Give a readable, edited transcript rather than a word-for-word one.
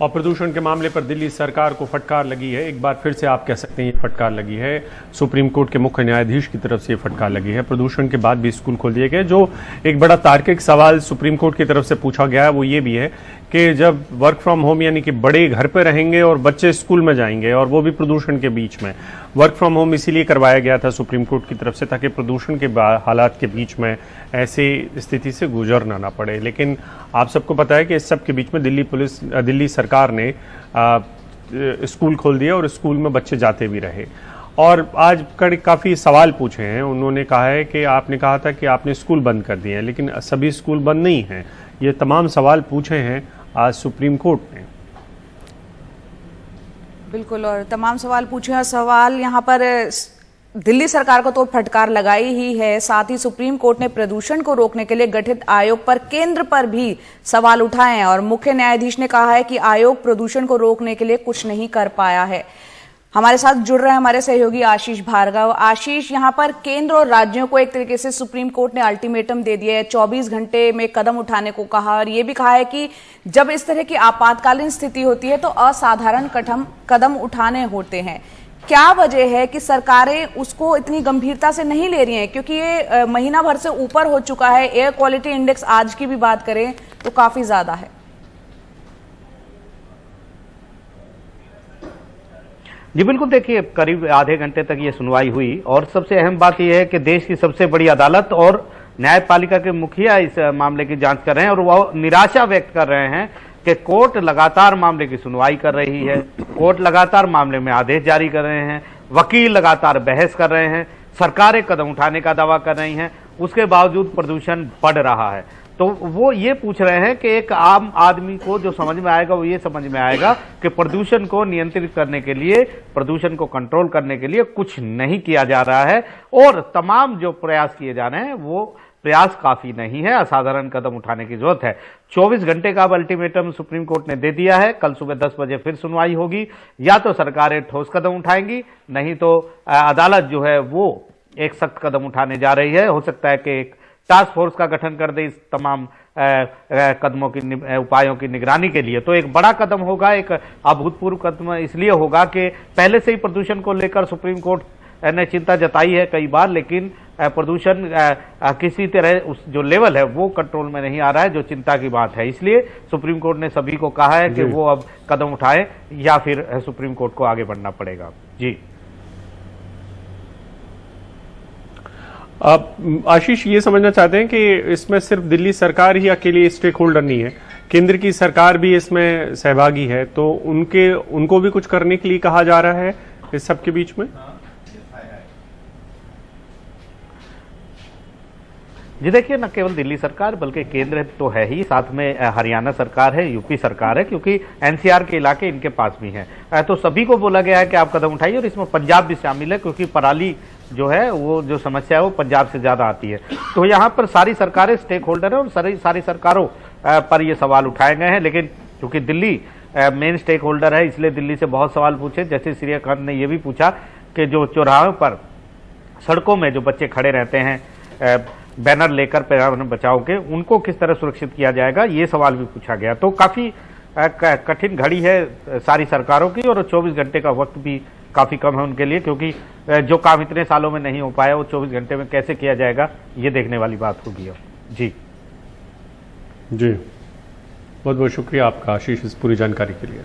और प्रदूषण के मामले पर दिल्ली सरकार को फटकार लगी है। एक बार फिर से आप कह सकते हैं ये फटकार लगी है। सुप्रीम कोर्ट के मुख्य न्यायाधीश की तरफ से ये फटकार लगी है। प्रदूषण के बाद भी स्कूल खोल दिए गए। जो एक बड़ा तार्किक सवाल सुप्रीम कोर्ट की तरफ से पूछा गया है वो ये भी है कि जब वर्क फ्रॉम होम यानी कि बड़े घर पे रहेंगे और बच्चे स्कूल में जाएंगे और वो भी प्रदूषण के बीच में, वर्क फ्रॉम होम इसीलिए करवाया गया था सुप्रीम कोर्ट की तरफ से ताकि प्रदूषण के हालात के बीच में ऐसी स्थिति से गुजरना ना पड़े। लेकिन आप सबको पता है कि इस सब के बीच में दिल्ली सरकार ने स्कूल खोल दिया और स्कूल में बच्चे जाते भी रहे। और आज काफी सवाल पूछे हैं। उन्होंने कहा है कि आपने कहा था कि आपने स्कूल बंद कर दिए हैं, लेकिन सभी स्कूल बंद नहीं हैं। ये तमाम सवाल पूछे हैं आज सुप्रीम कोर्ट ने। बिल्कुल, और तमाम सवाल पूछे हैं। सवाल यहाँ पर दिल्ली सरकार को तो फटकार लगाई ही है, साथ ही सुप्रीम कोर्ट ने प्रदूषण को रोकने के लिए गठित आयोग पर, केंद्र पर भी सवाल उठाए हैं। और मुख्य न्यायाधीश ने कहा है कि आयोग प्रदूषण को रोकने के लिए कुछ नहीं कर पाया है। हमारे साथ जुड़ रहे हैं हमारे सहयोगी आशीष भार्गव। आशीष, यहाँ पर केंद्र और राज्यों को एक तरीके से सुप्रीम कोर्ट ने अल्टीमेटम दे दिया है, 24 घंटे में कदम उठाने को कहा, और ये भी कहा है कि जब इस तरह की आपातकालीन स्थिति होती है तो असाधारण कदम उठाने होते हैं। क्या वजह है कि सरकारें उसको इतनी गंभीरता से नहीं ले रही हैं? क्योंकि ये महीना भर से ऊपर हो चुका है। एयर क्वालिटी इंडेक्स आज की भी बात करें तो काफी ज्यादा है। जी बिल्कुल, देखिए करीब आधे घंटे तक ये सुनवाई हुई और सबसे अहम बात यह है कि देश की सबसे बड़ी अदालत और न्यायपालिका के मुखिया इस मामले की जांच कर रहे हैं और वो निराशा व्यक्त कर रहे हैं कि कोर्ट लगातार मामले की सुनवाई कर रही है, कोर्ट लगातार मामले में आदेश जारी कर रहे हैं, वकील लगातार बहस कर रहे हैं, सरकारें कदम उठाने का दावा कर रही हैं, उसके बावजूद प्रदूषण बढ़ रहा है। तो वो ये पूछ रहे हैं कि एक आम आदमी को जो समझ में आएगा वो ये समझ में आएगा कि प्रदूषण को नियंत्रित करने के लिए, प्रदूषण को कंट्रोल करने के लिए कुछ नहीं किया जा रहा है और तमाम जो प्रयास किए जा रहे हैं वो प्रयास काफी नहीं है, असाधारण कदम उठाने की जरूरत है। 24 घंटे का अल्टीमेटम सुप्रीम कोर्ट ने दे दिया है। कल सुबह 10 बजे फिर सुनवाई होगी। या तो सरकारें ठोस कदम उठाएंगी, नहीं तो अदालत जो है वो एक सख्त कदम उठाने जा रही है। हो सकता है कि एक टास्क फोर्स का गठन कर दे इस तमाम कदमों की, उपायों की निगरानी के लिए। तो एक बड़ा कदम होगा, एक अभूतपूर्व कदम इसलिए होगा कि पहले से ही प्रदूषण को लेकर सुप्रीम कोर्ट ने चिंता जताई है कई बार, लेकिन प्रदूषण किसी तरह उस जो लेवल है वो कंट्रोल में नहीं आ रहा है, जो चिंता की बात है। इसलिए सुप्रीम कोर्ट ने सभी को कहा है कि वो अब कदम उठाए या फिर सुप्रीम कोर्ट को आगे बढ़ना पड़ेगा। जी आप आशीष ये समझना चाहते हैं कि इसमें सिर्फ दिल्ली सरकार ही अकेली स्टेक होल्डर नहीं है, केंद्र की सरकार भी इसमें सहभागी है, तो उनको भी कुछ करने के लिए कहा जा रहा है इस सब के बीच में? जी देखिए, न केवल दिल्ली सरकार बल्कि केंद्र तो है ही, साथ में हरियाणा सरकार है, यूपी सरकार है, क्योंकि एनसीआर के इलाके इनके पास भी हैं। तो सभी को बोला गया है कि आप कदम उठाइए और इसमें पंजाब भी शामिल है, क्योंकि पराली जो है वो जो समस्या है वो पंजाब से ज्यादा आती है। तो यहाँ पर सारी सरकारें स्टेक होल्डर है और सारी सरकारों पर ये सवाल उठाए गए हैं। लेकिन क्योंकि दिल्ली मेन स्टेक होल्डर है इसलिए दिल्ली से बहुत सवाल पूछे। जैसे श्री अकांत ने यह भी पूछा कि जो चौराहों पर, सड़कों में जो बच्चे खड़े रहते हैं बैनर लेकर पर्यावरण बचाओ के, उनको किस तरह सुरक्षित किया जाएगा, ये सवाल भी पूछा गया। तो काफी कठिन घड़ी है सारी सरकारों की और 24 घंटे का वक्त भी काफी कम है उनके लिए, क्योंकि जो काम इतने सालों में नहीं हो पाया वो 24 घंटे में कैसे किया जाएगा ये देखने वाली बात होगी। जी जी, बहुत बहुत शुक्रिया आपका आशीष इस पूरी जानकारी के लिए।